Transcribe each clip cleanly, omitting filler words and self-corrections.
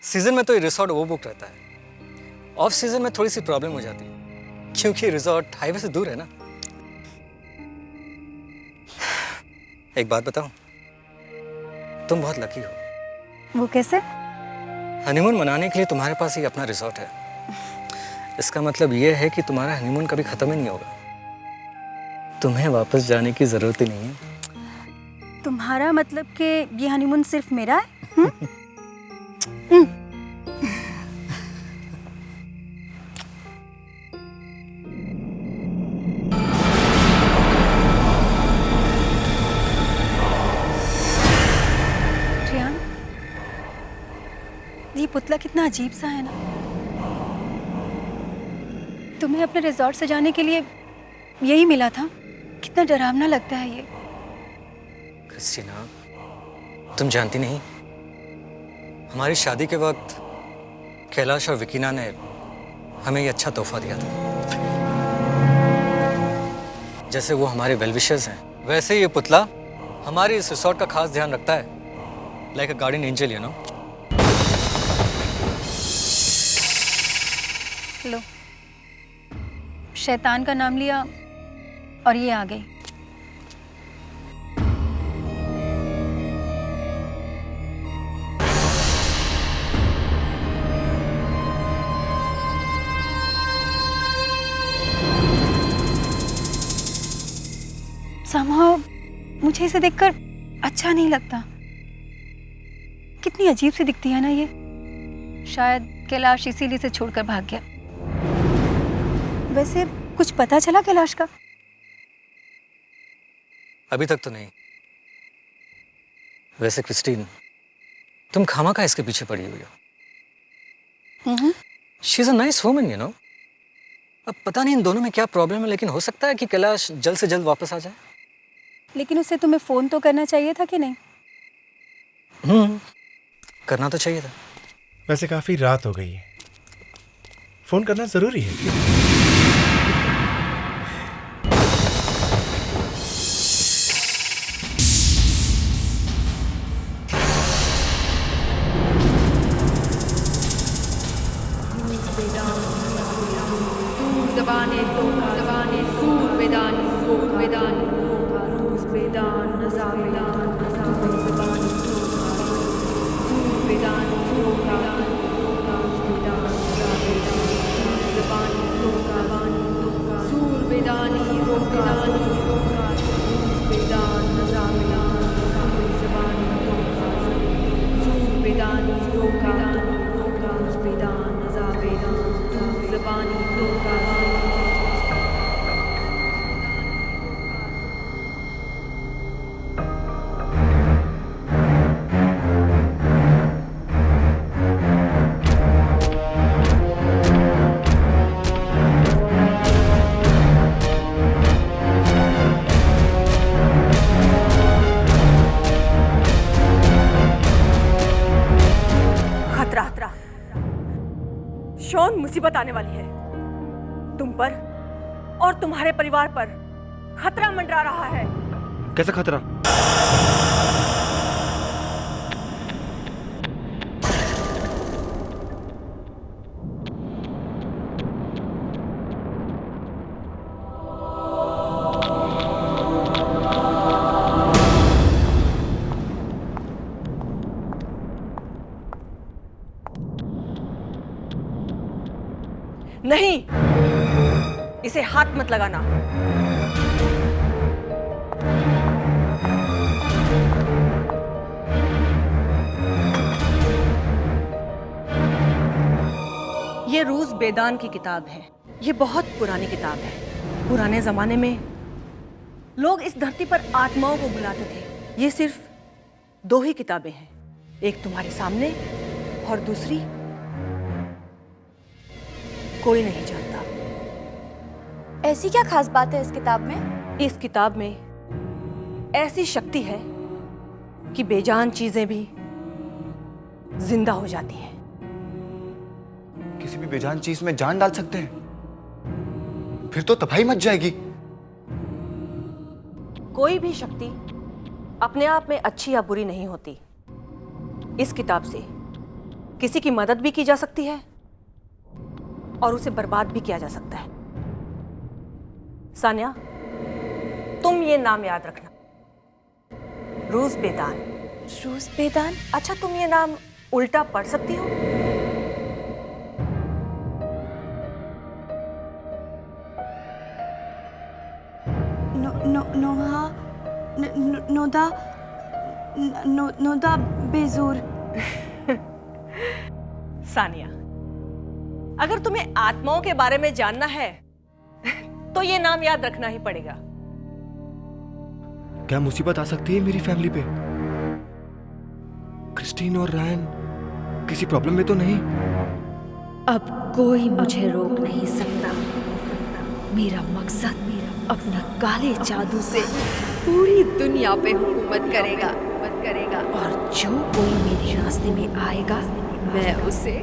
Season में तो ये रिसोर्ट ओवर बुक रहता है, ऑफ सीजन में थोड़ी सी प्रॉब्लम हो जाती है क्योंकि रिसोर्ट हाईवे से दूर है ना। एक बात बताऊं, तुम बहुत लकी हो। वो कैसे? हनीमून मनाने के लिए तुम्हारे पास ही अपना रिसोर्ट है। इसका मतलब ये है कि तुम्हारा हनीमून कभी खत्म ही नहीं होगा। तुम्हें वापस जाने की जरूरत ही नहीं है। तुम्हारा मतलब कि ये हनीमून सिर्फ मेरा है? रियान, ये पुतला कितना अजीब सा है ना। तुम्हें अपने रिजॉर्ट से जाने के लिए यही मिला था? कितना डरावना लगता है ये। क्रिस्टीना, तुम जानती नहीं, हमारी शादी के वक्त कैलाश और विकीना ने हमें ये अच्छा तोहफा दिया था। जैसे वो हमारे वेलविशर्स हैं, वैसे ये पुतला हमारे इस रिसोर्ट का खास ध्यान रखता है, like a guardian angel, you know. लो, शैतान का नाम लिया और ये आ गई। somehow मुझे इसे देखकर अच्छा नहीं लगता। कितनी अजीब सी दिखती है ना ये। शायद कैलाश इसीलिए इसे छोड़कर भाग गया। वैसे कुछ पता चला कैलाश का? अभी तक तो नहीं। वैसे क्रिस्टीन, तुम खामखा इसके पीछे पड़ी हुई हो। She is a nice woman, you know. अब पता नहीं इन दोनों में क्या प्रॉब्लम है, लेकिन हो सकता है कि कैलाश जल्द से जल्द वापस आ जाए। लेकिन उसे तुम्हें फोन तो करना चाहिए था कि नहीं? करना तो चाहिए था। वैसे काफी रात हो गई है, फोन करना जरूरी है क्या? शॉन, मुसीबत आने वाली है। तुम पर और तुम्हारे परिवार पर खतरा मंडरा रहा है। कैसा खतरा? नहीं, इसे हाथ मत लगाना। ये रूस बेदान की किताब है। ये बहुत पुरानी किताब है। पुराने जमाने में लोग इस धरती पर आत्माओं को बुलाते थे। ये सिर्फ दो ही किताबें हैं, एक तुम्हारे सामने और दूसरी कोई नहीं जानता। ऐसी क्या खास बात है इस किताब में? इस किताब में ऐसी शक्ति है कि बेजान चीजें भी जिंदा हो जाती हैं। किसी भी बेजान चीज में जान डाल सकते हैं? फिर तो तबाही मच जाएगी। कोई भी शक्ति अपने आप में अच्छी या बुरी नहीं होती। इस किताब से किसी की मदद भी की जा सकती है और उसे बर्बाद भी किया जा सकता है। सानिया, तुम ये नाम याद रखना, रूज बेदान। रूज बेदान? अच्छा, तुम ये नाम उल्टा पढ़ सकती हो? नोहा नोदा नोदा बेजूर। सानिया, अगर तुम्हें आत्माओं के बारे में जानना है तो ये नाम याद रखना ही पड़ेगा। क्या मुसीबत आ सकती है मेरी फैमिली पे? क्रिस्टीन और रायन किसी प्रॉब्लम में तो नहीं? अब कोई मुझे रोक नहीं सकता। मेरा मकसद अपना काले जादू से पूरी दुनिया पे हुकूमत करेगा और जो कोई मेरे रास्ते में आएगा मैं उसे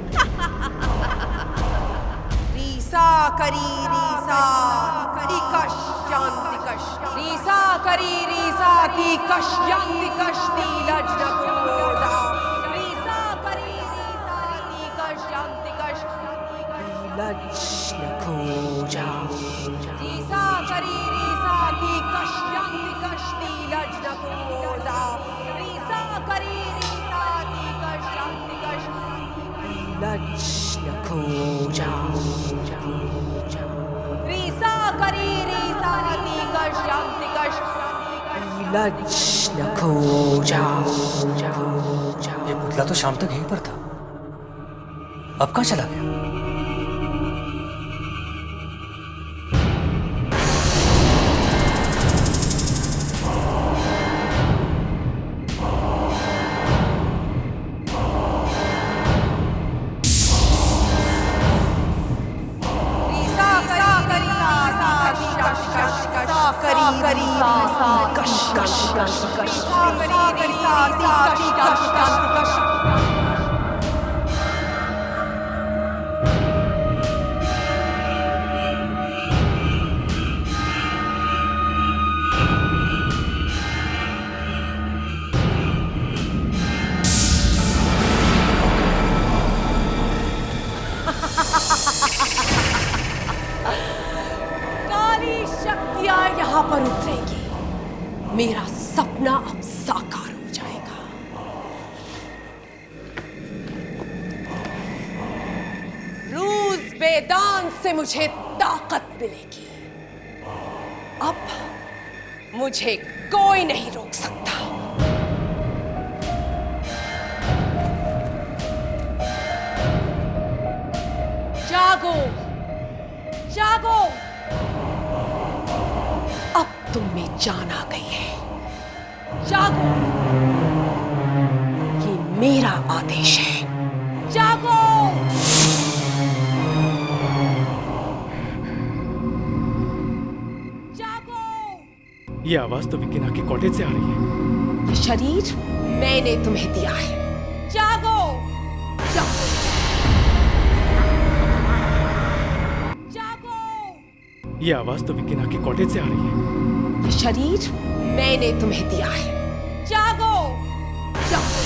रीसा करी रीसा की कश शांतिकश, रीसा करी रीसा की कश शांतिकश नीलज नकोजा, रीसा करी रीसा की कश शांतिकश नीलज नकोजा, रीसा करी रीसा की कश शांतिकश नीलज नकोजा, रीसा करी रीसा की कश शांतिकश नीलज नकोजा, रीसा करी रीसा की कश शांतिकश नीलज नकोजा। ये पुतला तो शाम तक यहीं पर था, अब कहाँ चला गया? काली शक्तियां यहाँ पर उतरेगी, मेरा सपना अब साकार हो जाएगा। रूज बेदान से मुझे ताकत मिलेगी। अब मुझे कोई नहीं रोक सकता। जागो, जागो, अब तुम में जान आ गई है। जागो, ये मेरा आदेश है। जागो। जागो। ये आवाज तो विकिना के कॉटेज से आ रही है। ये शरीर मैंने तुम्हें दिया है। जागो, जागो, जागो। ये आवाज तो विकिना के कॉटेज से आ रही है। ये शरीर मैंने तुम्हें दिया है। जागो, जागो।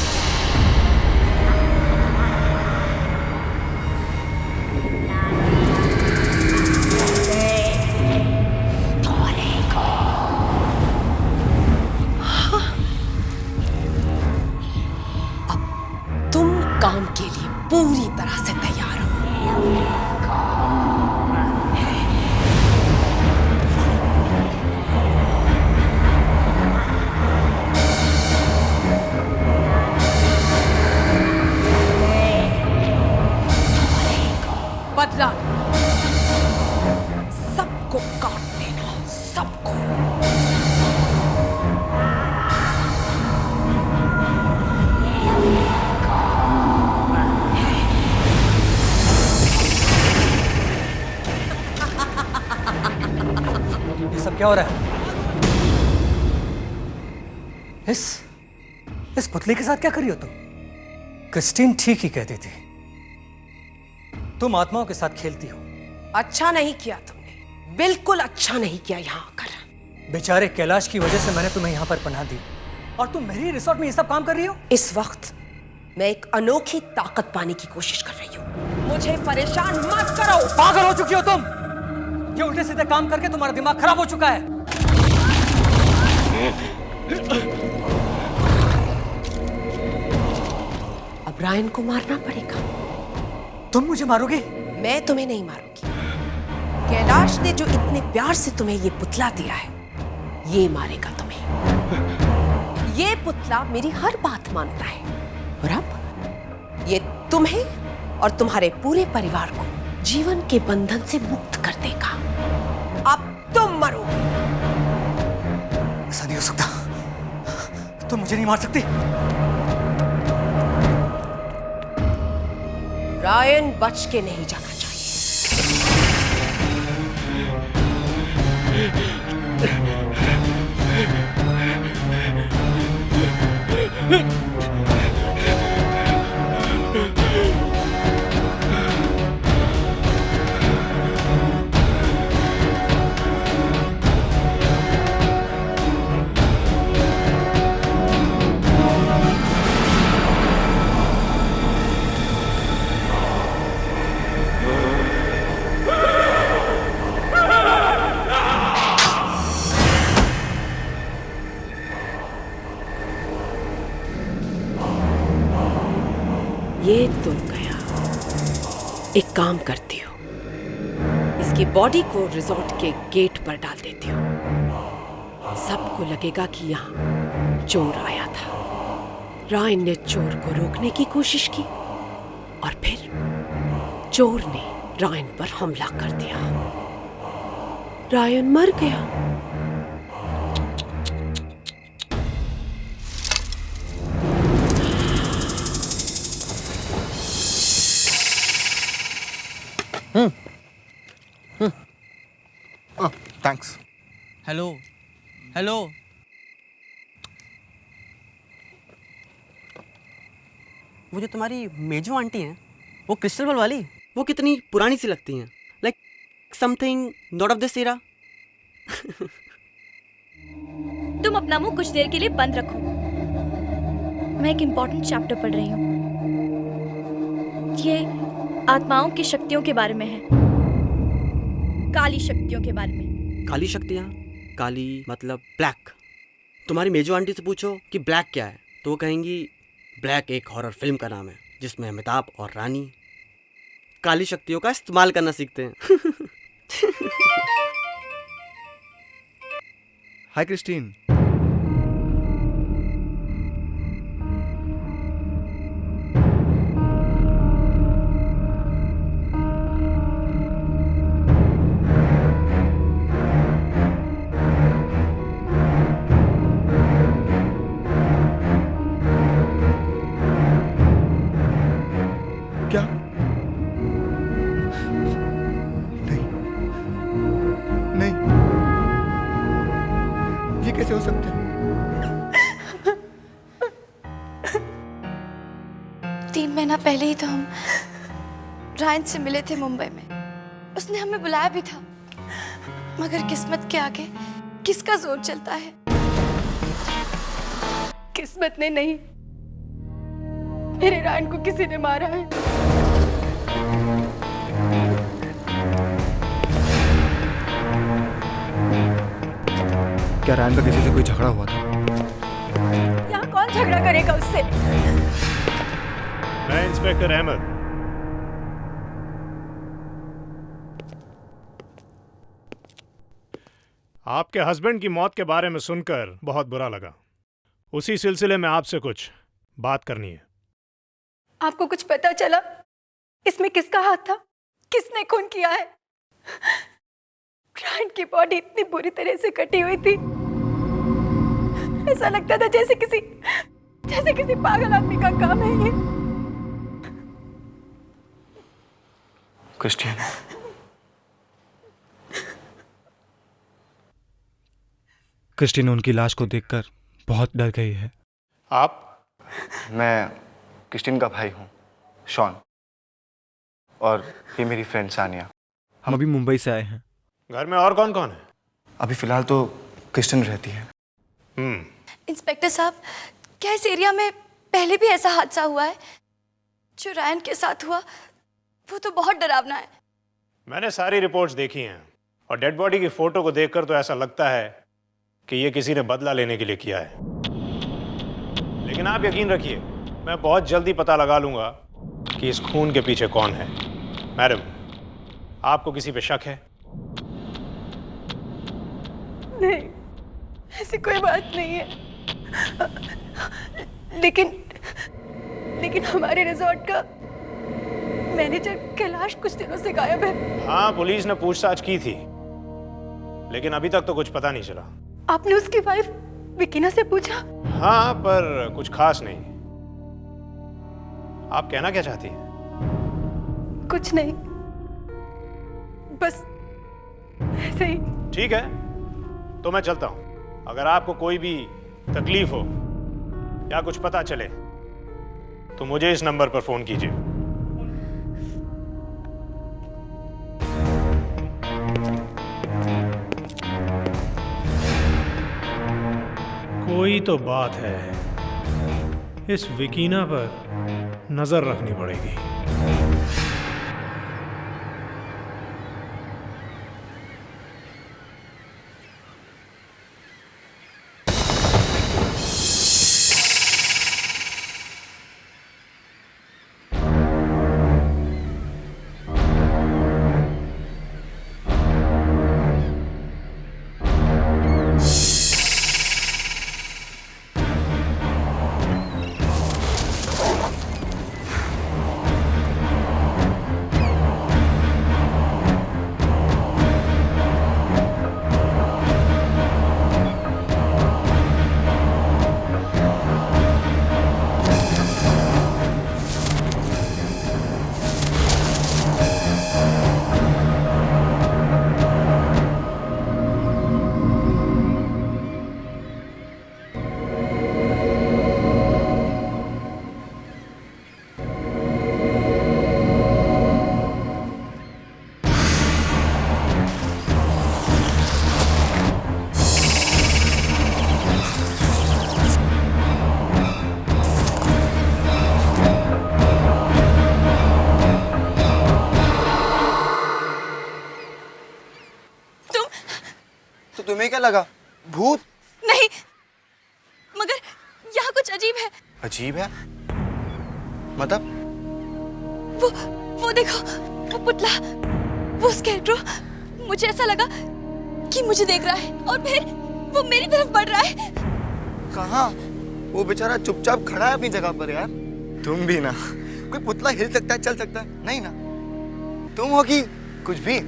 तुम काम के लिए पूरी तरह से तैयार हो। बदला सबको काट देना, सबको। ये सब क्या हो रहा है? इस पुतले के साथ क्या करी हो तुम? क्रिस्टीन ठीक ही कहती थी, तुम आत्माओं के साथ खेलती हो। अच्छा नहीं किया तुमने, बिल्कुल अच्छा नहीं किया यहाँ आकर। बेचारे कैलाश की वजह से मैंने तुम्हें यहाँ पर पनाह दी और तुम मेरी रिसोर्ट में ये सब काम कर रही हो। इस वक्त मैं एक अनोखी ताकत पाने की कोशिश कर रही हूँ। मुझे परेशान मत करो। पागल हो चुकी हो तुम। ये उल्टे सीधे काम करके तुम्हारा दिमाग खराब हो चुका है। अब रायन को मारना पड़ेगा। तुम मुझे मारोगी? मैं तुम्हें नहीं मारूंगी। कैलाश ने जो इतने प्यार से तुम्हें ये पुतला दिया है, ये मारेगा तुम्हें। ये पुतला मेरी हर बात मानता है और अब ये तुम्हें और तुम्हारे पूरे परिवार को जीवन के बंधन से मुक्त कर देगा। अब तुम मरो। ऐसा नहीं हो सकता। तुम मुझे नहीं मार सकती। रायन बच के नहीं जाना चाहिए। ये तो गया। एक काम करती हूँ, इसकी बॉडी को रिजॉर्ट के गेट पर डाल देती हूँ। सबको लगेगा कि यहाँ चोर आया था। रायन ने चोर को रोकने की कोशिश की और फिर चोर ने रायन पर हमला कर दिया। रायन मर गया। थैंक्स। Hello hello. वो जो तुम्हारी मेजो आंटी हैं, वो क्रिस्टल बॉल वाली, वो कितनी पुरानी सी लगती हैं। Like something not of this era. तुम अपना मुंह कुछ देर के लिए बंद रखो। मैं एक इम्पोर्टेंट चैप्टर पढ़ रही हूँ। ये आत्माओं की शक्तियों के बारे में है, काली शक्तियों के बारे में। काली शक्तियाँ? काली मतलब ब्लैक। तुम्हारी मेजो आंटी से पूछो कि ब्लैक क्या है, तो वो कहेंगी ब्लैक एक हॉरर फिल्म का नाम है जिसमें अमिताभ और रानी काली शक्तियों का इस्तेमाल करना सीखते हैं। हाय क्रिस्टीन। क्या? नहीं, नहीं, ये कैसे हो सकता है? 3 महीना पहले ही तो हम रायन से मिले थे मुंबई में। उसने हमें बुलाया भी था, मगर किस्मत के आगे किसका जोर चलता है। किस्मत ने नहीं, मेरे रायन को किसी ने मारा है। क्या रायन का किसी से कोई झगड़ा हुआ था? यहाँ कौन झगड़ा करेगा उससे? मैं इंस्पेक्टर अहमद। आपके हस्बैंड की मौत के बारे में सुनकर बहुत बुरा लगा। उसी सिलसिले में आपसे कुछ बात करनी है। आपको कुछ पता चला इसमें किसका हाथ था? किसने खून किया है? रायन की बॉडी इतनी बुरी तरह से कटी हुई थी, ऐसा लगता था जैसे किसी पागल आदमी का काम है ये। क्रिस्टीन, क्रिस्टीन उनकी लाश को देखकर बहुत डर गई है। आप? मैं क्रिस्टीन का भाई हूँ, शॉन, और ये मेरी फ्रेंड सानिया। हम अभी मुंबई से आए हैं। घर में और कौन कौन है? अभी फिलहाल तो क्रिस्टीन रहती है। इंस्पेक्टर साहब, क्या इस एरिया में पहले भी ऐसा हादसा हुआ है। जो रायन के साथ हुआ वो तो बहुत डरावना है। मैंने सारी रिपोर्ट्स देखी हैं और डेड बॉडी की फोटो को देखकर तो ऐसा लगता है कि ये किसी ने बदला लेने के लिए किया है। लेकिन आप यकीन रखिए, मैं बहुत जल्दी पता लगा लूंगा कि इस खून के पीछे कौन है। मैडम, आपको किसी पे शक है? नहीं, ऐसी कोई बात नहीं है। लेकिन हमारे रिजॉर्ट का मैनेजर कैलाश कुछ दिनों से गायब है। हाँ, पुलिस ने पूछताछ की थी, लेकिन अभी तक तो कुछ पता नहीं चला। आपने उसकी वाइफ विकीना से पूछा? हाँ, पर कुछ खास नहीं। आप कहना क्या चाहती हैं? कुछ नहीं, बस ऐसे ही। ठीक है, तो मैं चलता हूं। अगर आपको कोई भी तकलीफ हो या कुछ पता चले तो मुझे इस नंबर पर फोन कीजिए। कोई तो बात है, इस विकीना पर नजर रखनी पड़ेगी। तुम्हें क्या लगा? भूत? नहीं, मगर यहाँ कुछ अजीब है। अजीब है? मतलब? वो देखो, वो पुतला, वो स्केल्ट्रो। मुझे ऐसा लगा कि मुझे देख रहा है और फिर वो मेरी तरफ बढ़ रहा है। कहाँ? वो बेचारा चुपचाप खड़ा है अपनी जगह पर यार। तुम भी ना, कोई पुतला हिल सकता है, चल सकता है, नहीं ना? तुम हो कि कुछ भी?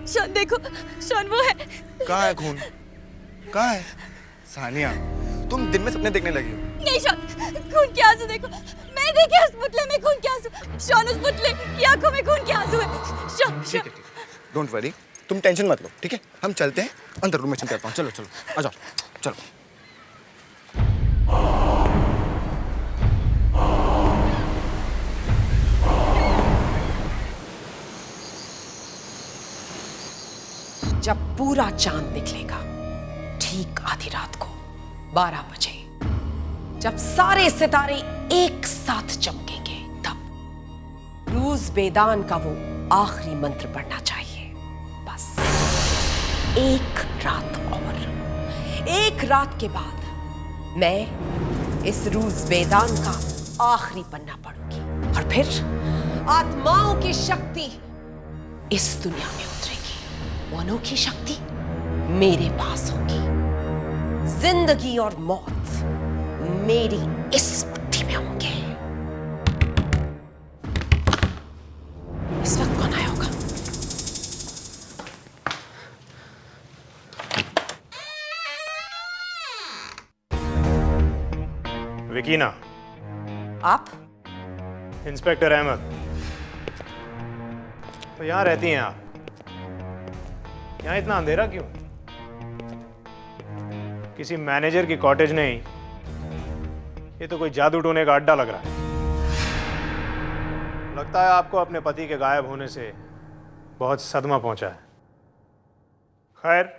शॉन देखो, शॉन वो है। कहाँ है खून? कहाँ है? सानिया, तुम दिन में सपने देखने लगी हो। नहीं शॉन, खून के आंसू देखो। मैं देखे उस पुतले में खून के आंसू। शॉन, उस पुतले की आंखों में खून के आंसू है। शॉन, ठीक है, डोंट वरी, तुम टेंशन मत लो, ठीक है? हम चलते हैं अंदर, रूम में चलते हैं। चलो चलो, आ जाओ, चलो। जब पूरा चांद निकलेगा, ठीक आधी रात को 12 बजे, जब सारे सितारे एक साथ चमकेंगे, तब रूज बेदान का वो आखिरी मंत्र पढ़ना चाहिए। बस एक रात और, एक रात के बाद मैं इस रूज बेदान का आखिरी पन्ना पढ़ूंगी और फिर आत्माओं की शक्ति इस दुनिया में उतरेगी। मनों की शक्ति मेरे पास होगी। जिंदगी और मौत मेरी इस बुद्धि में होंगे। इस वक्त कौन आया होगा? विकीना, आप? इंस्पेक्टर अहमद। तो यहाँ रहती हैं आप? यहाँ इतना अंधेरा क्यों? किसी मैनेजर की कॉटेज नहीं, ये तो कोई जादू टोने का अड्डा लग रहा है। लगता है आपको अपने पति के गायब होने से बहुत सदमा पहुंचा है। खैर,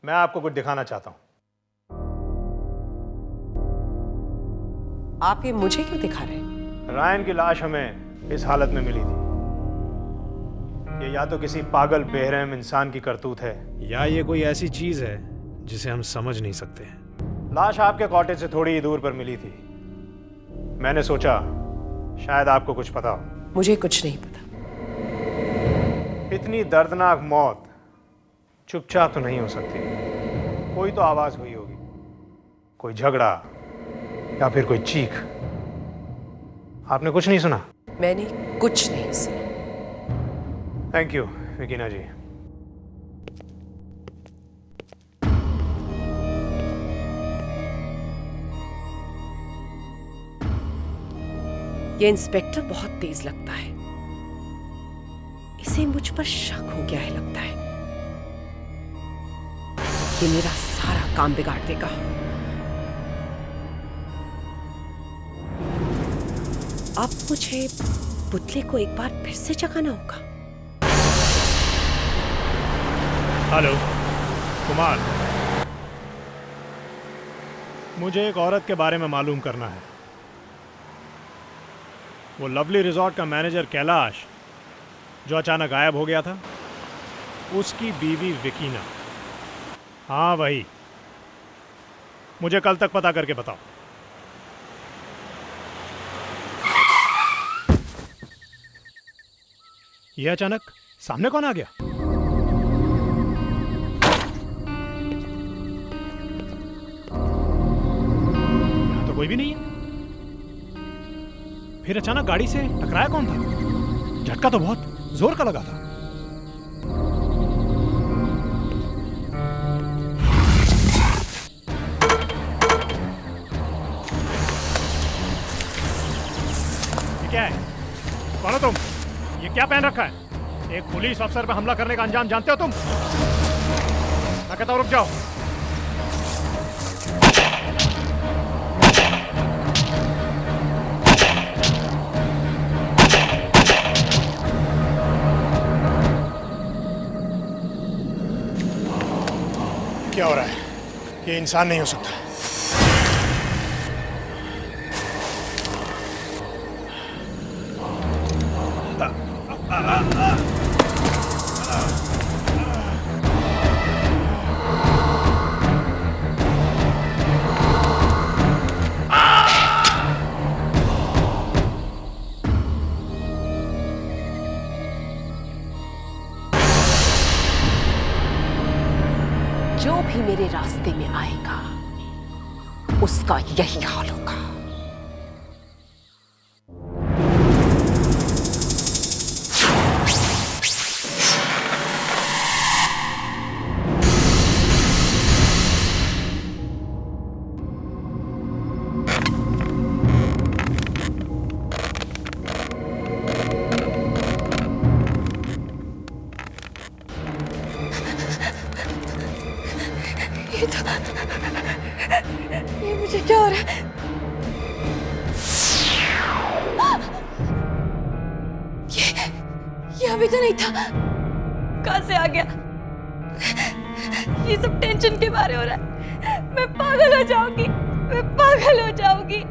मैं आपको कुछ दिखाना चाहता हूं। आप ये मुझे क्यों दिखा रहे हैं? रायन की लाश हमें इस हालत में मिली थी। ये या तो किसी पागल बेरहम इंसान की करतूत है, या ये कोई ऐसी चीज है जिसे हम समझ नहीं सकते हैं। लाश आपके कॉटेज से थोड़ी ही दूर पर मिली थी। मैंने सोचा शायद आपको कुछ पता हो। मुझे कुछ नहीं पता। इतनी दर्दनाक मौत चुपचाप तो नहीं हो सकती। कोई तो आवाज हुई होगी, कोई झगड़ा या फिर कोई चीख। आपने कुछ नहीं सुना? मैंने कुछ नहीं सुना। थैंक यू विकीना जी। ये इंस्पेक्टर बहुत तेज लगता है। इसे मुझ पर शक हो गया है लगता है। ये मेरा सारा काम बिगाड़ देगा। अब मुझे पुतले को एक बार फिर से जगाना होगा। हेलो कुमार, मुझे एक औरत के बारे में मालूम करना है। वो लवली रिजॉर्ट का मैनेजर कैलाश जो अचानक गायब हो गया था, उसकी बीवी विकीना। हाँ वही। मुझे कल तक पता करके बताओ। यह अचानक सामने कौन आ गया? यहां तो कोई भी नहीं है। फिर अचानक गाड़ी से टकराया कौन था? झटका तो बहुत जोर का लगा था। ये क्या है? कौन हो तुम? ये क्या पहन रखा है? एक पुलिस अफसर पे हमला करने का अंजाम जानते हो तुम? मैं कहता हूं रुक जाओ। क्या हो रहा है? ये इंसान नहीं हो सकता। जो भी मेरे रास्ते में आएगा उसका यही हाल होगा। ये मुझे क्या हो रहा है? ये अभी तो नहीं था। कहाँ से आ गया? ये सब टेंशन के बारे हो रहा है। मैं पागल हो जाऊंगी। मैं पागल हो जाऊंगी।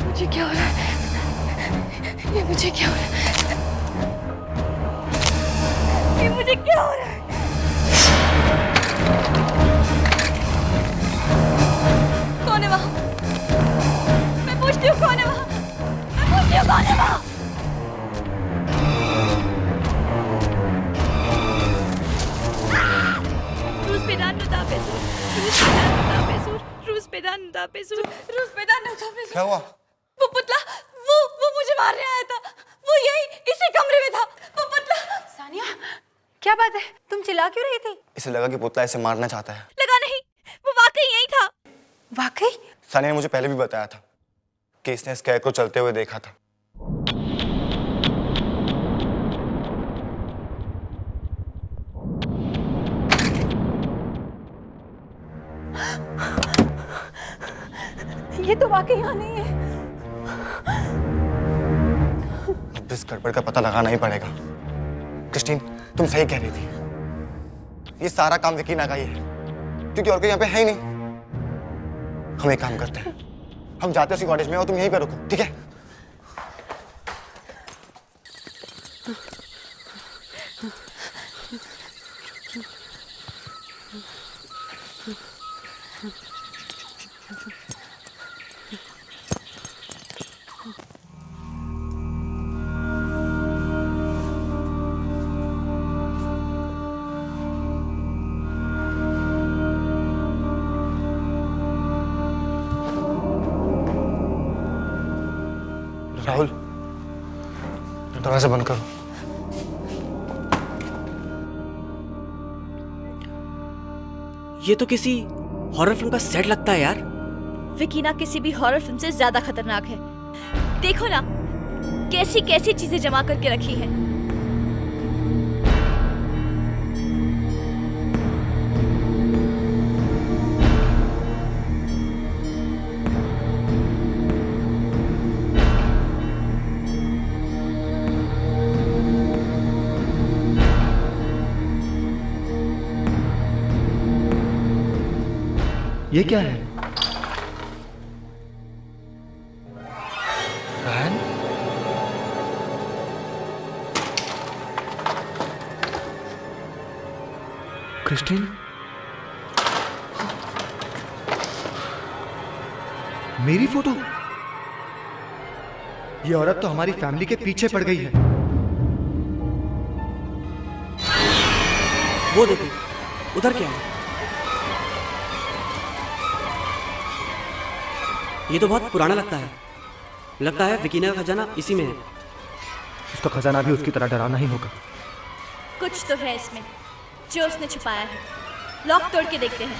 मुझे क्या हो रहा है? ये मुझे क्या हो रहा है? ये मुझे क्या हो रहा है? कौन है वहाँ? मैं पूछती हूँ कौन है वहाँ? मैं पूछती हूँ कौन है वहाँ? रूस पेदान नुदापेसुर, रूस पेदान नुदापेसुर, रूस पेदान नुदापेसुर, रूस पेदान नुदापेसुर। क्या हुआ? क्या बात है, तुम चिल्ला क्यों रही थी? इसे लगा कि पुतला इसे मारना चाहता है। लगा नहीं, वो वाकई यही था। वाकई? सानिया ने मुझे पहले भी बताया था कि इसने स्कैरक्रो चलते हुए देखा था। ये तो वाकई यहाँ नहीं है। अब इस गड़बड़ का पता लगाना ही पड़ेगा। क्रिस्टीन, तुम सही कह रही थी। ये सारा काम विकीना का ही है, क्योंकि और कोई यहाँ पे है ही नहीं। हम एक काम करते हैं, हम जाते हैं उसी कॉटेज में और तुम यहीं पे रुको, ठीक है? राहुल, दरवाजा बंद करो। ये तो किसी हॉरर फिल्म का सेट लगता है यार। विकीना किसी भी हॉरर फिल्म से ज्यादा खतरनाक है। देखो ना, कैसी कैसी चीजें जमा करके रखी है। ये क्या है? रायन? क्रिस्टीन? मेरी फोटो? ये औरत तो हमारी फैमिली के पीछे पड़ गई है। वो देखो, उधर क्या है? ये तो बहुत पुराना लगता है। लगता है विकीना का खजाना इसी में है। उसका खजाना भी उसकी तरह डरावना ही होगा। कुछ तो है इसमें जो उसने छुपाया है। लॉक तोड़ के देखते हैं।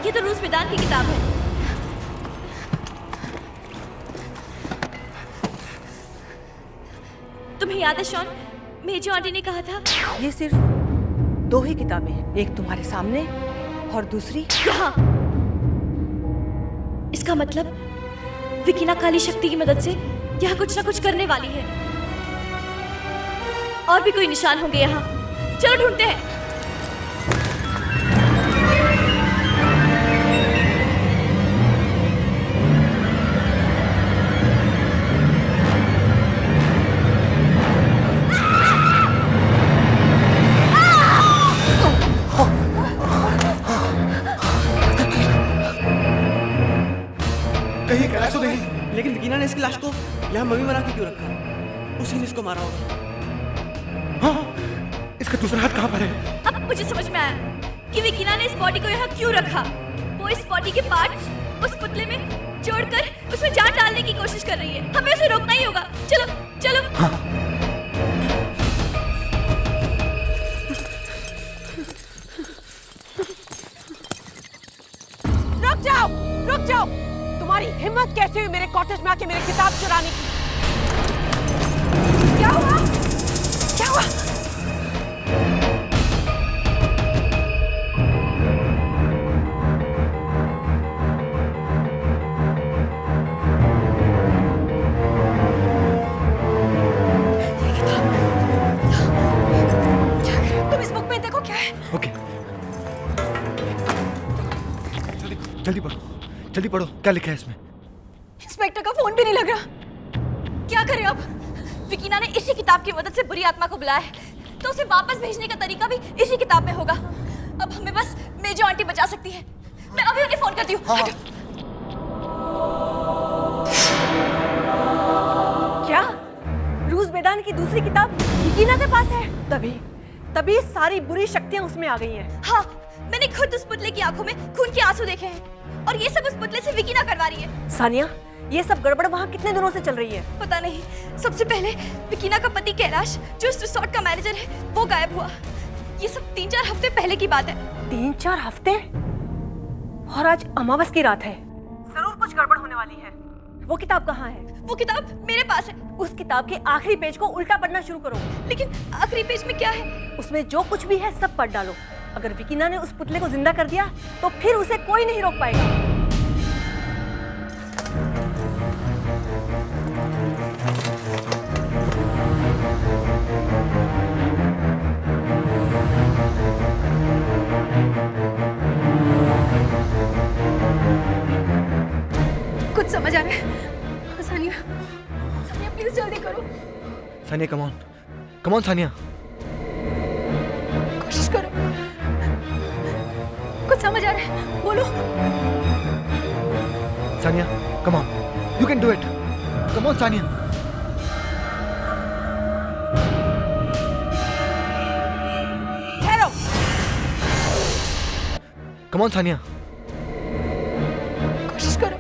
ये तो रूस मैदान की किताब है। तुम्हें याद है शॉन, मेजो आंटी ने कहा था ये सिर्फ 2 ही किताबें हैं, एक तुम्हारे सामने और दूसरी यहाँ। इसका मतलब विकीना काली शक्ति की मदद से यहाँ कुछ ना कुछ करने वाली है। और भी कोई निशान होंगे यहाँ। चलो ढूंढते हैं। कहीं कैलाश तो नहीं? लेकिन विकीना ने इसकी लाश को यहाँ मम्मी बना के क्यों रखा? उसी ने इसको मारा होगा। हाँ, इसका दूसरा हाथ कहाँ पर है? अब मुझे समझ में आया कि विकीना ने इस बॉडी को यहाँ क्यों रखा। वो इस बॉडी के पार्ट्स उस पुतले में जोड़कर उसमें जान डालने की कोशिश कर रही है। हमें उसे रोकना ही होगा। चलो चलो। रुक जाओ। तुम्हारी हिम्मत कैसे हुई मेरे कॉटेज में आके मेरी किताब चुराने की? क्या हुआ? क्या हुआ? तुम इस बुक में देखो क्या है। ओके, जल्दी पढ़ो क्या लिखा है इसमें। इंस्पेक्टर का फोन भी नहीं लग रहा। क्या करें अब? विकीना ने इसी किताब की मदद से बुरी आत्मा को बुलाया है, तो उसे वापस भेजने का तरीका भी इसी किताब में होगा। अब हमें बस मेजो आंटी बचा सकती है। मैं अभी उन्हें फोन करती हूँ। क्या रूस मैदान की दूसरी किताब विकीना के पास है? तभी सारी बुरी शक्तियां उसमें आ गई हैं। हाँ, मैंने खुद उस पुतले की आंखों में खून के आंसू देखे हैं और ये सब उस पुतले से विकीना करवा रही है। सानिया, ये सब गड़बड़ वहाँ कितने दिनों से चल रही है? पता नहीं, सबसे पहले विकीना का पति कैलाश जो इस रिसोर्ट का मैनेजर है वो गायब हुआ। ये सब 3-4 हफ्ते पहले की बात है। 3-4 हफ्ते? और आज अमावस की रात है, जरूर कुछ गड़बड़ होने वाली है। वो किताब कहाँ है? वो किताब मेरे पास है। उस किताब के आखिरी पेज को उल्टा पढ़ना शुरू करो। लेकिन आखिरी पेज में क्या है? उसमें जो कुछ भी है सब पढ़ डालो। अगर विकीना ने उस पुतले को जिंदा कर दिया तो फिर उसे कोई नहीं रोक पाएगा। कुछ समझ आ रहा है? सानिया, सानिया प्लीज जल्दी करो। Sania come on Sania. कोशिश करो। कुछ समझ आ रहा है, बोलो। Sania come on, you can do it. Come on Sania. ठहरो। Come on Sania. कोशिश करो।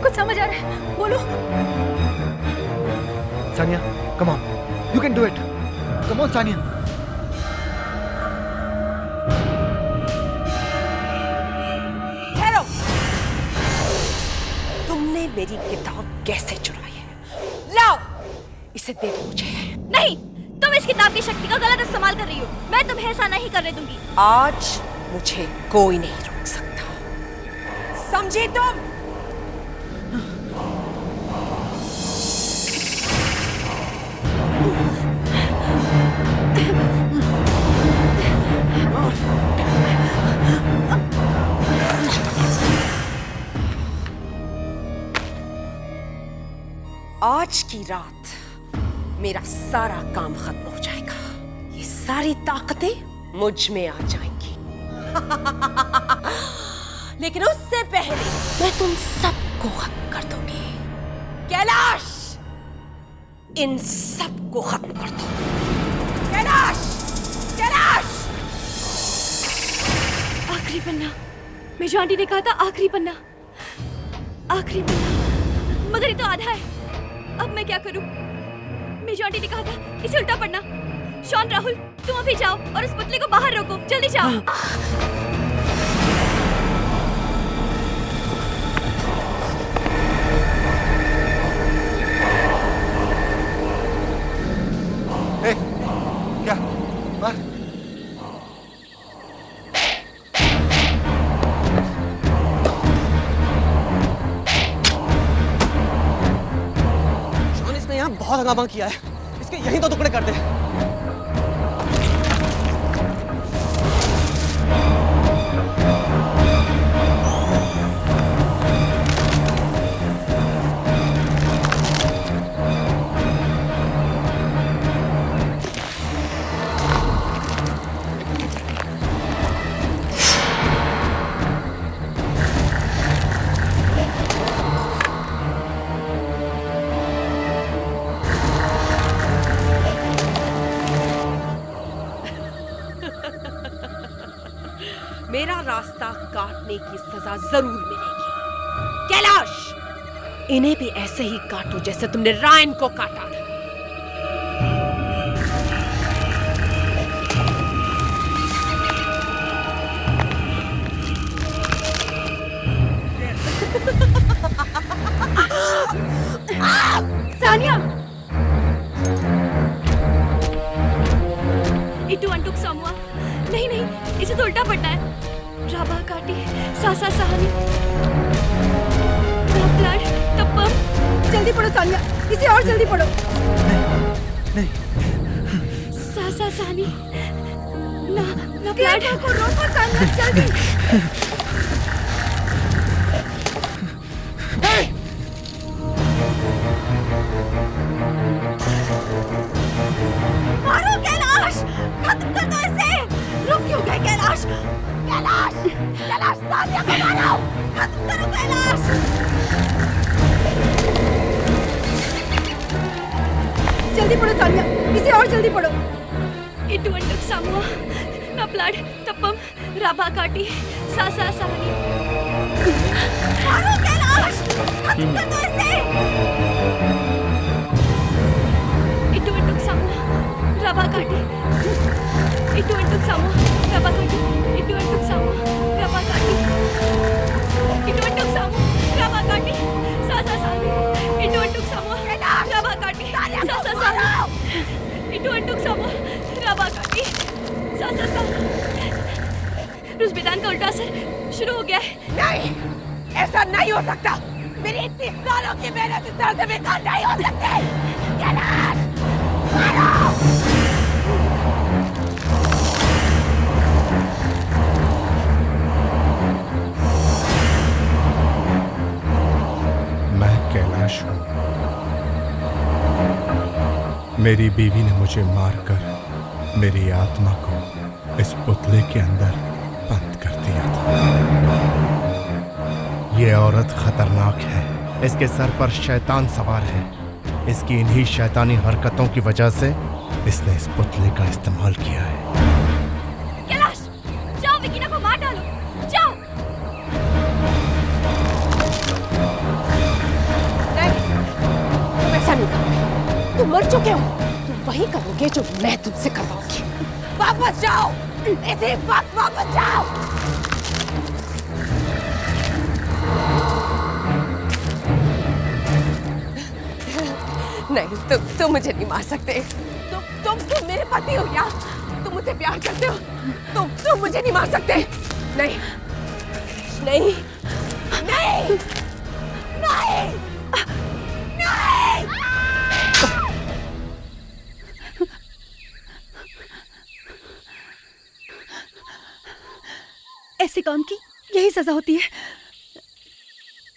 कुछ समझ आ रहा है, बोलो। Sania come on, you can do it. Come on Sania. ठहरो। तुमने मेरी किताब कैसे चुराई है? लाओ, इसे दे दो मुझे। नहीं, तुम इस किताब की शक्ति का गलत इस्तेमाल कर रही हो। मैं तुम्हें ऐसा नहीं करने दूंगी। आज मुझे कोई नहीं रोक सकता, समझी तुम? आज की रात मेरा सारा काम खत्म हो जाएगा। ये सारी ताकतें मुझ में आ जाएंगी। लेकिन उससे पहले मैं तुम सबको खत्म कर दूंगी। कैलाश, इन सबको खत्म कर दो। कैलाश, कैलाश। आखिरी पन्ना, मेजो आंटी ने कहा था आखिरी पन्ना, आखिरी पन्ना, मगर ये तो आधा है। अब मैं क्या करूं? मेजो आंटी ने कहा था इसे उल्टा पढ़ना। शॉन, राहुल, तुम अभी जाओ और उस पुतले को बाहर रोको। जल्दी जाओ। ए, क्या मार? शॉन, इसने यहाँ बहुत हंगामा किया है। इसके यहीं तो टुकड़े कर दे। मेरा रास्ता काटने की सजा जरूर मिलेगी। कैलाश, इन्हें भी ऐसे ही काटो जैसे तुमने रायन को काटा था। सानिया, इटू अंटुक सामुआ। नहीं नहीं, इसे तो उल्टा पढ़ना है। राबा काटी सासा सहानी ब्लड तप्पम। जल्दी पढ़ो सानिया, इसे और जल्दी पढ़ो। नहीं। सासा सहानी ना ना ब्लड को रोको सानिया, जल्दी। मारो कैलाश, खत्म कर दो इसे। रुक क्यों गए कैलाश? कैलाश, कैलाश, सानिया को मारो। खत्म करो कैलाश। जल्दी पढ़ो सानिया, इसे और जल्दी पढ़ो। इटू अंटुक सामुआ प्लाड तप्पम राभा काटी सासा सानी। मारो कैलाश, खत्म कर दो इसे। इटू इटू सामू राभा काटी, इटू इटू सामू राभा काटी, इटू इटू सामू राभा काटी, इटू इटू सामू राभा काटी सासा सानी, इटू इटू सामू राभा काटी सासा सानी, इटू इटू सामू राभा काटी सासा सानी। रुजबेदान का उल्टा असर शुरू हो गया है। नहीं, ऐसा नहीं हो सकता। मेरी इतनी सालों की मेहनत इस तरह से बेकार नहीं हो सकती। कैलाश, मारो। मैं कैलाश हूँ। मेरी बीवी ने मुझे मारकर मेरी आत्मा को इस पुतले के अंदर बंद कर दिया था। ये औरत खतरनाक है। इसके सर पर शैतान सवार है। इसकी इन्हीं शैतानी हरकतों की वजह से इसने इस पुतले का इस्तेमाल किया है। कैलाश, जाओ विकीना को मार डालो, जाओ। नहीं, तुम ऐसा नहीं करोगे। तुम मर चुके हो। तुम वही करोगे जो मैं तुमसे करवाऊंगी। वापस जाओ, इसी वक्त वापस जाओ। नहीं, तुम मुझे नहीं मार सकते। तुम मेरे पति हो क्या? तुम मुझसे प्यार करते हो। तुम मुझे नहीं मार सकते। नहीं, नहीं, नहीं, नहीं, नहीं। ऐसे काम की यही सजा होती है।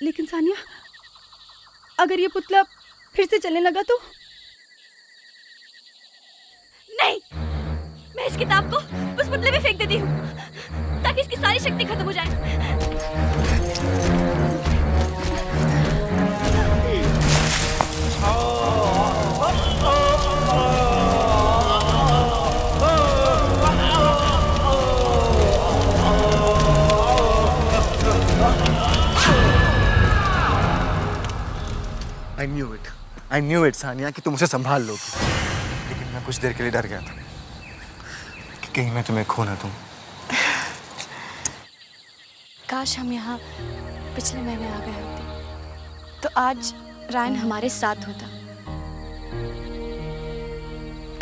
लेकिन सानिया, अगर ये पुतला फिर से चलने लगा तो? नहीं, मैं इस किताब को उस पुतले में फेंक देती हूँ ताकि इसकी सारी शक्ति खत्म हो जाए। I knew it, सानिया, कि तुम उसे संभाल लोगी। लेकिन मैं कुछ देर के लिए डर गया था कि कहीं मैं तुम्हें खो ना दूं। काश हम यहाँ पिछले महीने आ गए होते तो आज रायन हमारे साथ होता।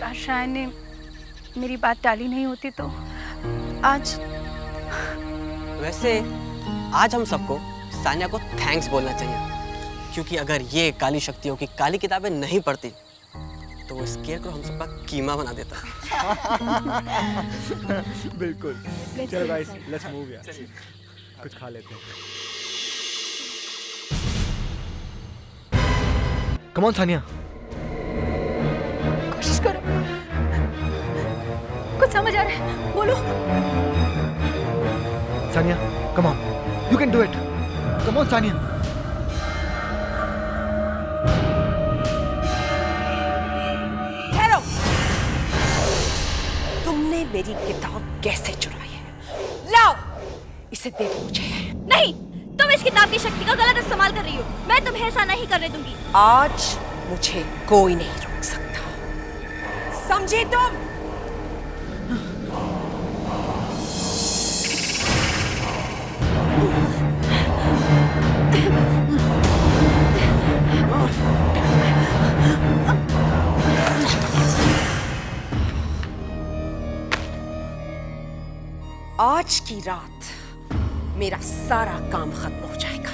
काश रायन ने मेरी बात टाली नहीं होती तो आज। वैसे आज हम सबको सानिया को थैंक्स बोलना चाहिए, क्योंकि अगर ये काली शक्तियों की काली किताबें नहीं पढ़ती तो वो स्केयरक्रॉ हम सबका कीमा बना देता। बिल्कुल। चलो गाइस, लेट्स मूव यार। कुछ खा लेते हैं। कम ऑन सानिया। कोशिश करो, कुछ समझ आ रहा है, बोलो। Sania, come on, you can do it. Come on Sania. तुमने मेरी किताब कैसे चुराई है? लाओ, इसे दे दो मुझे। नहीं, तुम इस किताब की शक्ति का गलत इस्तेमाल कर रही हो। मैं तुम्हें ऐसा नहीं करने दूंगी। आज मुझे कोई नहीं रोक सकता, समझी तुम? आज की रात मेरा सारा काम खत्म हो जाएगा।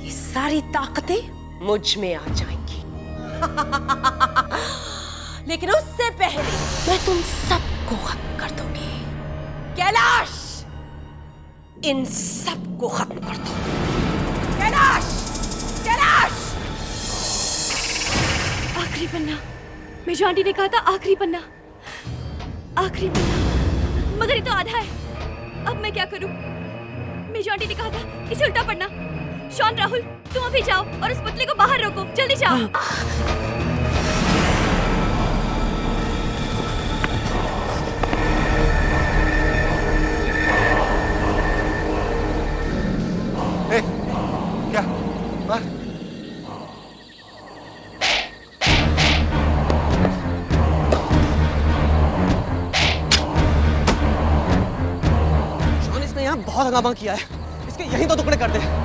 ये सारी ताकतें मुझ में आ जाएंगी। लेकिन उससे पहले मैं तुम सबको खत्म कर दूंगी। कैलाश, इन सबको खत्म कर दो। कैलाश, कैलाश। आखिरी पन्ना, मेजो आंटी ने कहा था आखिरी पन्ना, आखिरी पन्ना, मगर ये तो आधा है। अब मैं क्या करूं? मेजो आंटी ने कहा था इसे उल्टा पढ़ना। शॉन, राहुल, तुम अभी जाओ और उस पुतले को बाहर रोको। जल्दी जाओ। यहाँ बहुत हंगामा किया है, इसके यहीं तो टुकड़े कर दे।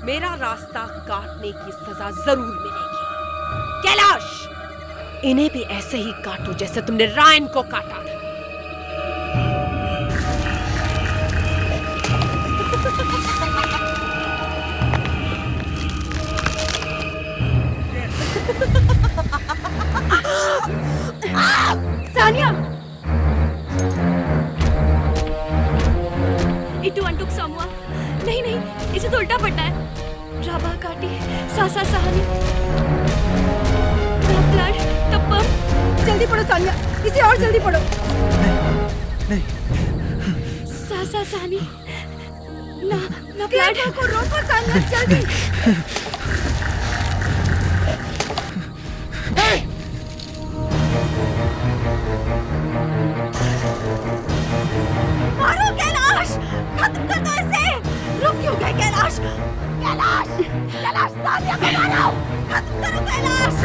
मेरा रास्ता काटने की सजा जरूर मिलेगी। कैलाश, इन्हें भी ऐसे ही काटो जैसे तुमने रायन को काटा था। सानिया, इटू अंटुक सामुआ। नहीं नहीं, इसे तो उल्टा पड़ना है। राबा काटी सासा सहानी ब्लड तप्पम। जल्दी पढ़ो सानिया, इसे और जल्दी पढ़ो। नहीं। सासा सहानी ना ना ब्लड को रोको सानिया, जल्दी। मारो कैलाश, खत्म कर दो इसे। रुक क्यों गए कैलाश? कैलाश, कैलाश सानिया को मारो, खत्म करो कैलाश।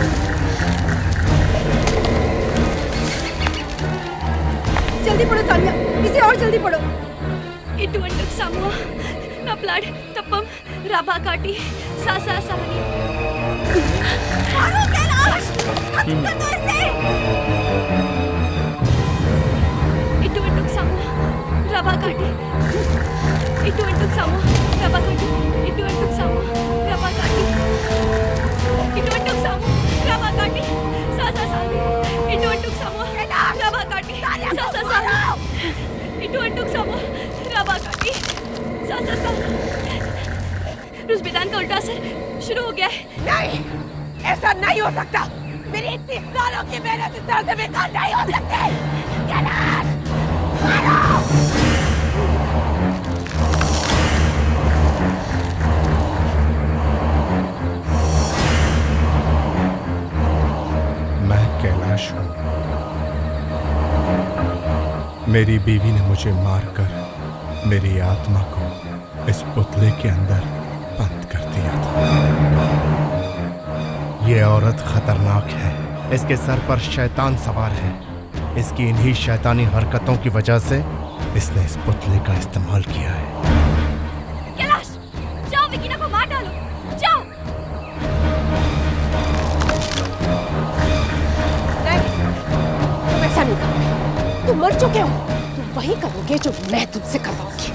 जल्दी पढ़ो सानिया, इसे और जल्दी पढ़ो। इटू अंटुक सामुआ ना ब्लड तप्पम राबा काटी सासा सहानी। मारो कैलाश, खत्म कर दो इसे। इटू अंटुक सामुआ राबा काटी, इटू अंटुक सामुआ राबा काटी, इटू अंटुक सामुआ राबा काटी, इटू अंटुक सामुआ राबा काटी सासा सहानी, इटू अंटुक सामुआ राबा काटी सासा सहानी, इटू अंटुक सामुआ राबा काटी सासा सहानी। रुज़बेदान का उल्टा असर शुरू हो गया है। नहीं, ऐसा नहीं हो सकता। मेरी इतनी सालों की मेहनत इस तरह से बेकार नहीं हो सकती। कैलाश, मारो। मैं कैलाश हूं। मेरी बीवी ने मुझे मारकर मेरी आत्मा को इस पुतले के अंदर बंद कर दिया था। ये औरत खतरनाक है, इसके सर पर शैतान सवार है। इसकी इन्हीं शैतानी हरकतों की वजह से इसने इस पुतले का इस्तेमाल किया है। कैलाश, जाओ विकीना को मार डालो, जाओ। नहीं, तुम ऐसा नहीं करोगे। तुम मर चुके हो। तुम वही करोगे जो मैं तुमसे करवाऊंगी।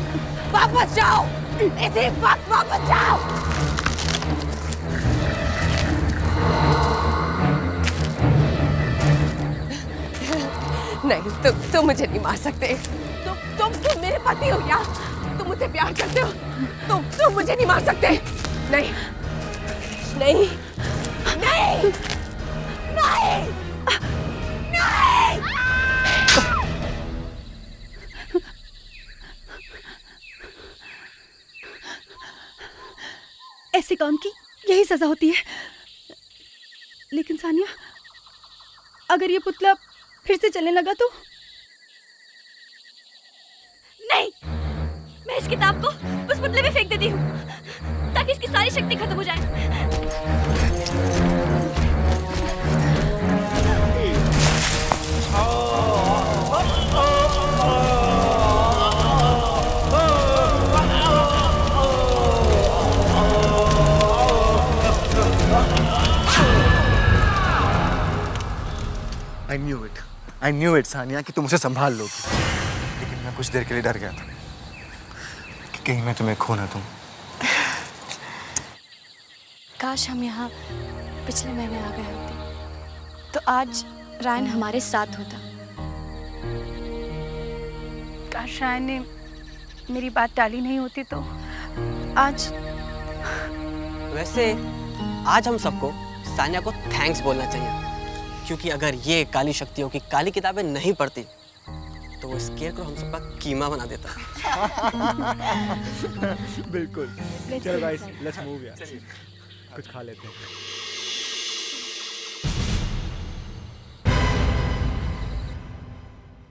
वापस जाओ, इसी वक्त वापस जाओ। नहीं, तुम मुझे नहीं मार सकते। तुम मेरे पति हो या तुम मुझसे प्यार करते हो। तुम मुझे नहीं मार सकते। नहीं, नहीं, नहीं, नहीं, नहीं। ऐसे काम की यही सजा होती है। लेकिन सानिया, अगर ये पुतला फिर से चलने लगा तो? नहीं, मैं इस किताब को उस पुतले में फेंक देती हूँ ताकि इसकी सारी शक्ति खत्म हो जाए। I knew it, सानिया, कि तुम उसे संभाल लोगी। लेकिन मैं कुछ देर के लिए डर गया था कि कहीं मैं तुम्हें खो ना दूं। काश हम यहाँ पिछले महीने आ गए होते तो आज रायन हमारे साथ होता। काश रायन ने मेरी बात टाली नहीं होती तो आज। वैसे आज हम सबको सानिया को थैंक्स बोलना चाहिए। क्योंकि अगर ये काली शक्तियों की काली किताबें नहीं पढ़ती तो वो स्केयरक्रॉ हम सबका कीमा बना देता। बिल्कुल। चलो गाइस, लेट्स मूव यार। कुछ खा लेते हैं।